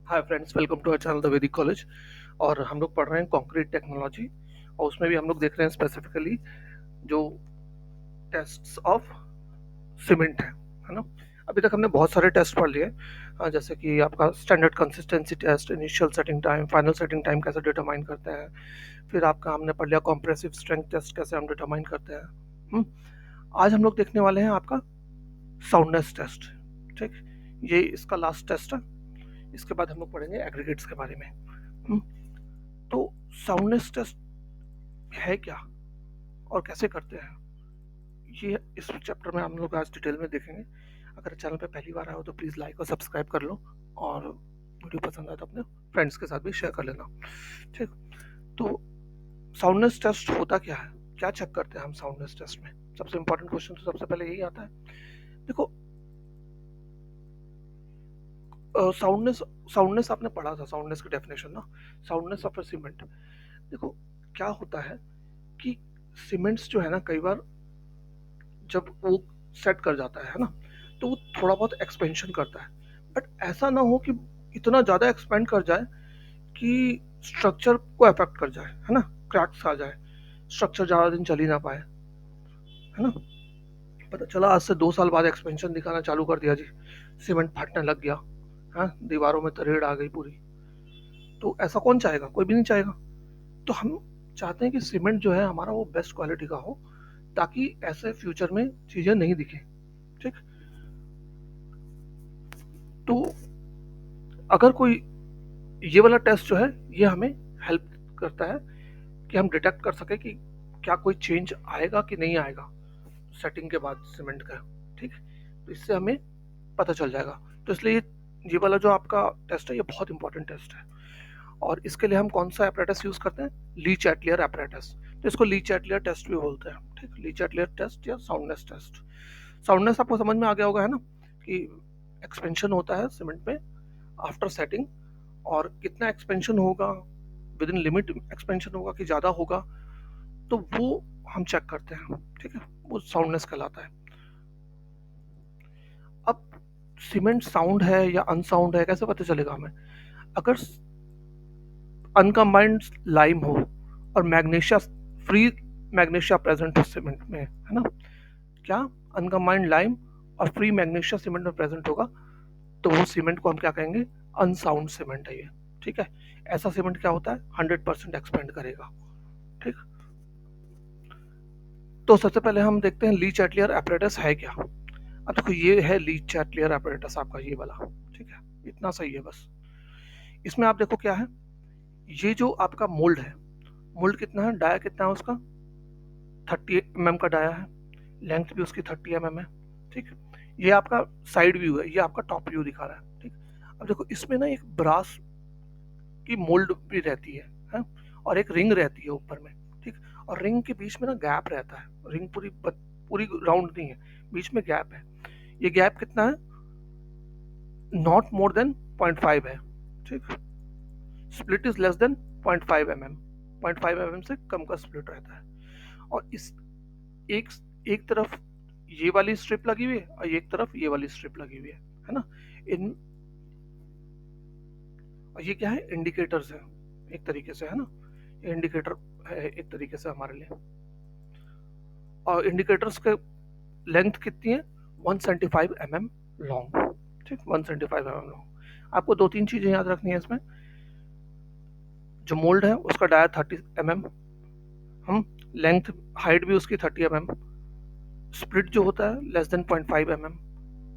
Hi friends, welcome to our channel the Vedic college. और हम लोग पढ़ रहे हैं कंक्रीट टेक्नोलॉजी, और उसमें भी हम लोग देख रहे हैं स्पेसिफिकली जो टेस्ट्स ऑफ सीमेंट है ना। अभी तक हमने बहुत सारे टेस्ट पढ़ लिए, जैसे कि आपका standard consistency test, initial setting time, final setting time कैसे डिटरमाइन करते हैं। फिर आपका हमने पढ़ लिया कॉम्प्रेसिव स्ट्रेंथ टेस्ट कैसे हम डिटरमाइन करते हैं। आज हम लोग देखने वाले हैं आपका साउंडनेस टेस्ट। ठीक, ये इसका लास्ट टेस्ट है। इसके बाद हम लोग पढ़ेंगे एग्रीगेट्स के बारे में। हम्म, तो साउंडनेस टेस्ट है क्या और कैसे करते हैं, ये इस चैप्टर में हम लोग आज डिटेल में देखेंगे। अगर चैनल पे पहली बार आए हो तो प्लीज़ लाइक और सब्सक्राइब कर लो, और वीडियो पसंद आए तो अपने फ्रेंड्स के साथ भी शेयर कर लेना। ठीक, तो साउंडनेस टेस्ट होता क्या है, क्या चेक करते हैं हम साउंडनेस टेस्ट में। सबसे इंपॉर्टेंट क्वेश्चन तो सबसे पहले यही आता है। देखो, साउंडनेस साउंडनेस आपने पढ़ा था, साउंडनेस की डेफिनेशन ना, साउंडनेस ऑफ अ सीमेंट। देखो क्या होता है कि सीमेंट्स जो है ना, कई बार जब वो सेट कर जाता है ना, तो वो थोड़ा बहुत एक्सपेंशन करता है। बट ऐसा ना हो कि इतना ज़्यादा एक्सपेंड कर जाए कि स्ट्रक्चर को अफेक्ट कर जाए, है ना, क्रैक्स आ जाए, स्ट्रक्चर ज़्यादा दिन चल ही ना पाए, है ना। पता चला आज से 2 साल बाद एक्सपेंशन दिखाना चालू कर दिया जी, सीमेंट फटने लग गया, हाँ, दीवारों में तरेड़ आ गई पूरी। तो ऐसा कौन चाहेगा, कोई भी नहीं चाहेगा। तो हम चाहते हैं कि सीमेंट जो है हमारा वो बेस्ट क्वालिटी का हो, ताकि ऐसे फ्यूचर में चीज़ें नहीं दिखें। ठीक, तो अगर कोई ये वाला टेस्ट जो है, ये हमें हेल्प करता है कि हम डिटेक्ट कर सके कि क्या कोई चेंज आएगा कि नहीं आएगा सेटिंग के बाद सीमेंट का। ठीक, तो इससे हमें पता चल जाएगा। तो इसलिए ये वाला जो आपका टेस्ट है, ये बहुत इंपॉर्टेंट टेस्ट है। और इसके लिए हम कौन सा एपरेटस यूज करते हैं, ली चैटलियर एपरेटस। तो इसको ली चैटलियर टेस्ट भी बोलते हैं। ठीक, ली चैटलियर टेस्ट या साउंडनेस टेस्ट। साउंडनेस आपको समझ में आ गया होगा, है ना, कि एक्सपेंशन होता है सीमेंट में आफ्टर सेटिंग, और कितना एक्सपेंशन होगा, विद इन लिमिट एक्सपेंशन होगा कि ज़्यादा होगा, तो वो हम चेक करते हैं। ठीक है, वो साउंडनेस कहलाता है। अब सीमेंट साउंड है या अनसाउंड है कैसे पता चलेगा हमें। अगर अनकम्बाइंड लाइम हो और मैग्नीशिया फ्री मैग्नीशिया प्रेजेंट हो सीमेंट में, है ना, क्या अनकम्बाइंड लाइम और फ्री मैग्नीशिया सीमेंट में प्रेजेंट होगा, तो वो सीमेंट को हम क्या कहेंगे, अनसाउंड सीमेंट है ये। ठीक है, ऐसा सीमेंट क्या होता है, 100% एक्सपेंड करेगा। ठीक, तो सबसे पहले हम देखते हैं ली चैटलियर एपरेटस है क्या। अब देखो, ये है ली चैटलियर एपरेटस आपका, ये वाला। ठीक है, इतना सही है बस। इसमें आप देखो क्या है, ये जो आपका मोल्ड है, मोल्ड कितना है, डाया कितना है उसका, 30 mm का डाया है, लेंथ भी उसकी 30 mm है। ठीक, ये आपका साइड व्यू है, ये आपका टॉप व्यू दिखा रहा है। ठीक, अब देखो इसमें ना एक ब्रास की मोल्ड भी रहती है, और एक रिंग रहती है ऊपर में। ठीक, और रिंग के बीच में ना गैप रहता है, रिंग पूरी राउंड नहीं है, बीच में गैप है। ये गैप कितना है, नॉट मोर देन 0.5 है। ठीक, split is less than 0.5 mm, 0.5 mm से कम का स्प्लिट रहता है। और इस एक एक तरफ ये वाली स्ट्रिप लगी हुई है और एक तरफ ये वाली स्ट्रिप लगी हुई है ना। इन और ये क्या है, इंडिकेटर्स है एक तरीके से, है ना, ये इंडिकेटर है एक तरीके से हमारे लिए। और इंडिकेटर्स के लेंथ कितनी है, 175 mm लॉन्ग। ठीक, 175 mm लॉन्ग। आपको 2-3 चीजें याद रखनी है इसमें। जो मोल्ड है उसका डाया 30 mm, हम लेंथ हाइट भी उसकी 30 mm, स्प्लिट जो होता है लेस देन 0.5 mm।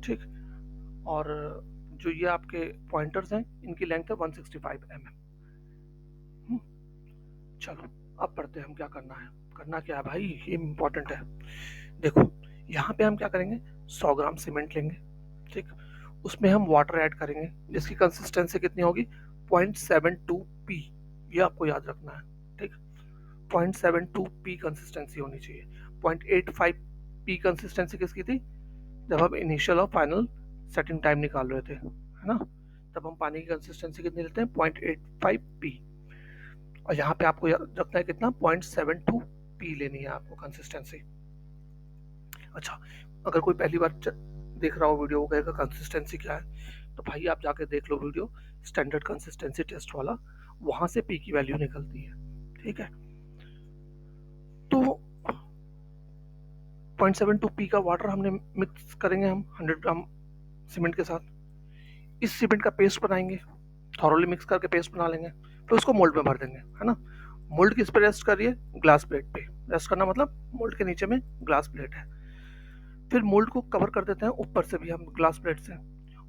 ठीक, और जो ये आपके पॉइंटर्स हैं, इनकी लेंथ है 165 mm। चलो अब पढ़ते हैं हम क्या करना है। करना क्या है भाई, ये इम्पोर्टेंट है। देखो, यहाँ पे हम क्या करेंगे, 100 ग्राम सीमेंट लेंगे। ठीक, उसमें हम वाटर ऐड करेंगे, जिसकी कंसिस्टेंसी कितनी होगी, 0.72 p। ये आपको याद रखना है। ठीक, 0.72 p कंसिस्टेंसी होनी चाहिए। 0.85 p कंसिस्टेंसी किसकी थी, जब हम इनिशियल और फाइनल सेटिंग टाइम निकाल रहे थे, है ना, तब हम पानी की कंसिस्टेंसी कितनी लेते हैं, 0.85 p। और यहाँ पे आपको रखना है कितना, 0.72 p लेनी है आपको कंसिस्टेंसी। अच्छा, अगर कोई पहली बार देख रहा हो वीडियो, वो कहेगा कंसिस्टेंसी क्या है, तो भाई आप जाके देख लो वीडियो, स्टैंडर्ड कंसिस्टेंसी टेस्ट वाला, वहां से पी की वैल्यू निकलती है। ठीक है, तो 0.72 पी का वाटर हमने मिक्स करेंगे हम 100 ग्राम सीमेंट के साथ। इस सीमेंट का पेस्ट बनाएंगे, थॉरोली मिक्स करके पेस्ट बना लेंगे, फिर उसको मोल्ड में भर देंगे, है ना। मोल्ड किस पे रेस्ट करिए, ग्लास प्लेट पे रेस्ट करना, मतलब मोल्ड के नीचे में ग्लास प्लेट है। फिर मोल्ड को कवर कर देते हैं ऊपर से भी हम ग्लास प्लेट से,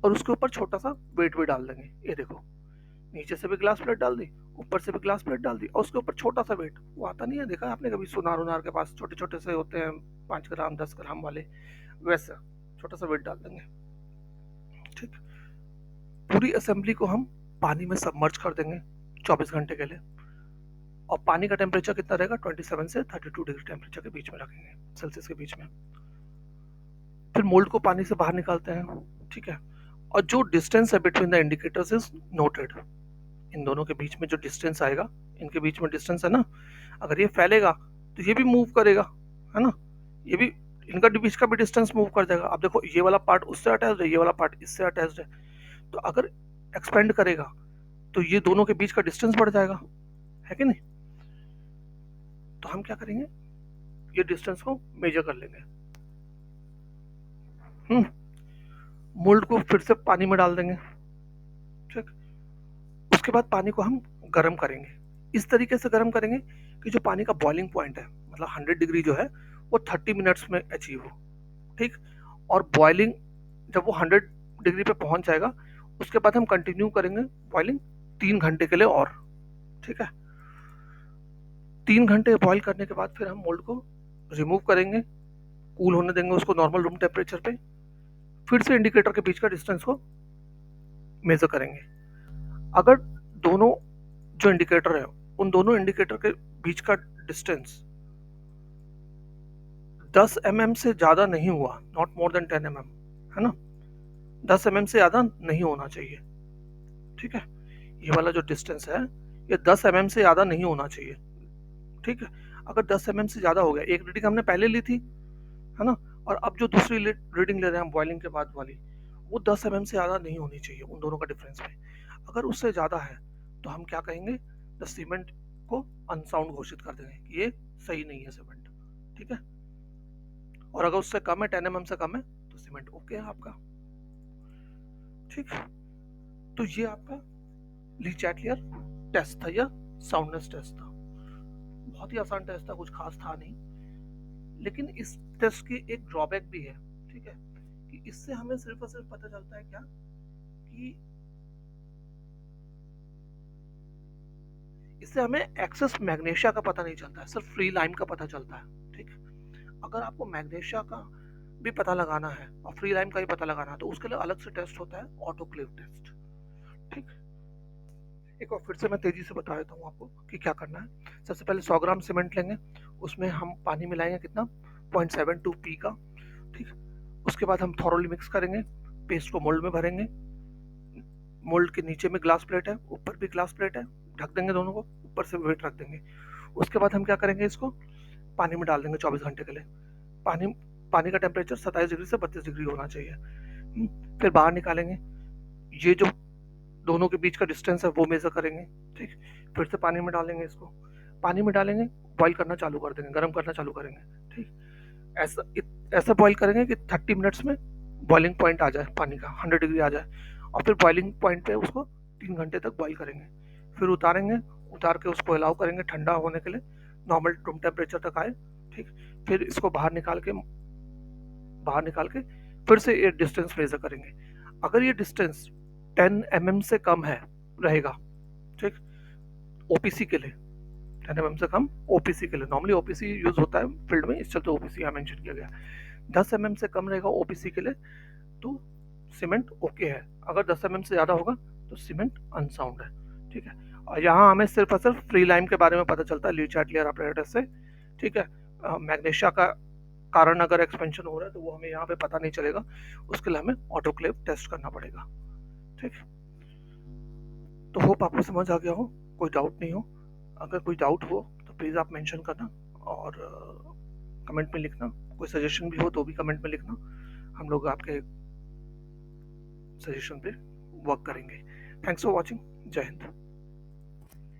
और उसके ऊपर छोटा सा वेट भी डाल देंगे। ये देखो, नीचे से भी ग्लास प्लेट डाल दी, ऊपर से भी ग्लास प्लेट डाल दी, और उसके ऊपर छोटा सा वेट, वो आता नहीं है, देखा आपने कभी सुनार उनार के पास छोटे छोटे से होते हैं 5 ग्राम 10 ग्राम वाले, वैसा छोटा सा वेट डाल देंगे। ठीक, पूरी असेंबली को हम पानी में सबमर्ज कर देंगे 24 घंटे के लिए, और पानी का टेम्परेचर कितना रहेगा, 27 से 32 डिग्री टेम्परेचर के बीच में रखेंगे, सेल्सियस के बीच में। फिर मोल्ड को पानी से बाहर निकालते हैं। ठीक है, और जो डिस्टेंस है between the indicators is noted. इन दोनों के बीच में जो डिस्टेंस आएगा, इनके बीच में डिस्टेंस है ना, अगर ये फैलेगा तो ये भी मूव करेगा, है ना, ये भी, इनका बीच का भी डिस्टेंस मूव कर जाएगा। अब देखो, ये वाला पार्ट उससे अटैच्ड है, ये वाला पार्ट इससे अटैच्ड है, तो अगर एक्सपेंड करेगा तो ये दोनों के बीच का डिस्टेंस बढ़ जाएगा, है कि नहीं। तो हम क्या करेंगे, ये डिस्टेंस को मेजर कर लेंगे। मोल्ड को फिर से पानी में डाल देंगे। ठीक, उसके बाद पानी को हम गर्म करेंगे, इस तरीके से गर्म करेंगे कि जो पानी का बॉइलिंग पॉइंट है, मतलब 100 डिग्री जो है वो 30 मिनट्स में अचीव हो। ठीक, और बॉइलिंग जब वो 100 डिग्री पे पहुंच जाएगा, उसके बाद हम कंटिन्यू करेंगे बॉइलिंग 3 घंटे के लिए और। ठीक है, 3 घंटे बॉईल करने के बाद फिर हम मोल्ड को रिमूव करेंगे, कूल होने देंगे उसको नॉर्मल रूम टेम्परेचर पे, फिर से इंडिकेटर के बीच का डिस्टेंस को मेजर करेंगे। अगर दोनों जो इंडिकेटर है, उन दोनों इंडिकेटर के बीच का डिस्टेंस 10 mm से ज्यादा नहीं हुआ, नॉट मोर देन 10 mm, है ना, 10 mm से ज्यादा नहीं होना चाहिए। ठीक है, ये वाला जो डिस्टेंस है ये 10 mm से ज्यादा नहीं होना चाहिए। ठीक है, अगर 10 mm से ज्यादा हो गया, एक रीडिंग हमने पहले ली थी, है ना, और अब जो दूसरी रीडिंग ले रहे हैं हम बॉइलिंग के बाद वाली, वो 10 mm से ज्यादा नहीं होनी चाहिए उन दोनों का डिफरेंस में। अगर उससे ज्यादा है तो हम क्या कहेंगे, द सीमेंट को अनसाउंड घोषित कर देंगे कि ये सही नहीं है सीमेंट। ठीक है, और अगर उससे कम है, 10 mm से कम है, तो सीमेंट ओके है आपका। ठीक, तो ये आपका ली चैटलियर टेस्ट था, या साउंडनेस टेस्ट था। बहुत ही आसान टेस्ट था, कुछ खास था नहीं, लेकिन इस टेस्ट की एक ड्रॉबैक भी है। ठीक है, कि इससे हमें सिर्फ और सिर्फ पता चलता है क्या, कि इससे हमें एक्सेस मैग्नीशिया का पता नहीं चलता है, सिर्फ फ्री लाइम का पता चलता है। ठीक, अगर आपको मैग्नीशिया का भी पता लगाना है और फ्री लाइम का भी पता लगाना है, तो उसके लिए अलग से टेस्ट होता है, ऑटोक्लेव टेस्ट। ठीक, एक बार फिर से मैं तेजी से बता देता हूँ आपको कि क्या करना है। सबसे पहले 100 ग्राम सीमेंट लेंगे, उसमें हम पानी मिलाएंगे कितना, 0.72 पी का। ठीक, उसके बाद हम थॉरोली मिक्स करेंगे, पेस्ट को मोल्ड में भरेंगे, मोल्ड के नीचे में ग्लास प्लेट है, ऊपर भी ग्लास प्लेट है, ढक देंगे दोनों को, ऊपर से वेट रख देंगे। उसके बाद हम क्या करेंगे, इसको पानी में डाल देंगे 24 घंटे के लिए। पानी पानी का टेम्परेचर 27 डिग्री से 32 डिग्री होना चाहिए। फिर बाहर निकालेंगे, ये जो दोनों के बीच का डिस्टेंस है वो मेजर करेंगे। ठीक, फिर से पानी में डालेंगे, इसको पानी में डालेंगे, बॉईल करना चालू कर देंगे, गर्म करना चालू करेंगे। ठीक, ऐसा ऐसा बॉईल करेंगे कि 30 मिनट्स में बॉइलिंग पॉइंट आ जाए, पानी का 100 डिग्री आ जाए, और फिर बॉइलिंग पॉइंट पे उसको 3 घंटे तक बॉईल करेंगे। फिर उतारेंगे, उतार के उसको अलाउ करेंगे ठंडा होने के लिए, नॉर्मल रूम टेम्परेचर तक आए। ठीक, फिर इसको बाहर निकाल के फिर से ये डिस्टेंस मेजर करेंगे। अगर ये डिस्टेंस 10 mm से कम है रहेगा, ठीक, ओपीसी के लिए 10 mm से कम, ओपीसी के लिए नॉर्मली ओपीसी यूज होता है फील्ड में, इस चलते ओपीसी यहाँ मेंशन किया गया। 10 mm से कम रहेगा ओपीसी के लिए तो सीमेंट ओके है, अगर 10 mm से ज़्यादा होगा तो सीमेंट अनसाउंड है। ठीक है, और यहाँ हमें सिर्फ और सिर्फ फ्री लाइम के बारे में पता चलता है ली चैटलियर apparatus से। ठीक है, मैग्नीशिया का कारण अगर एक्सपेंशन हो रहा है तो वो हमें यहाँ पे पता नहीं चलेगा, उसके लिए हमें ऑटोक्लेव टेस्ट करना पड़ेगा। ठीक, तो होप आपको समझ आ गया हो, कोई डाउट नहीं हो। अगर कोई डाउट हो तो प्लीज़ आप मेंशन करना, और कमेंट में लिखना, कोई सजेशन भी हो तो भी कमेंट में लिखना, हम लोग आपके सजेशन पे वर्क करेंगे। Thanks for watching. जय हिंद।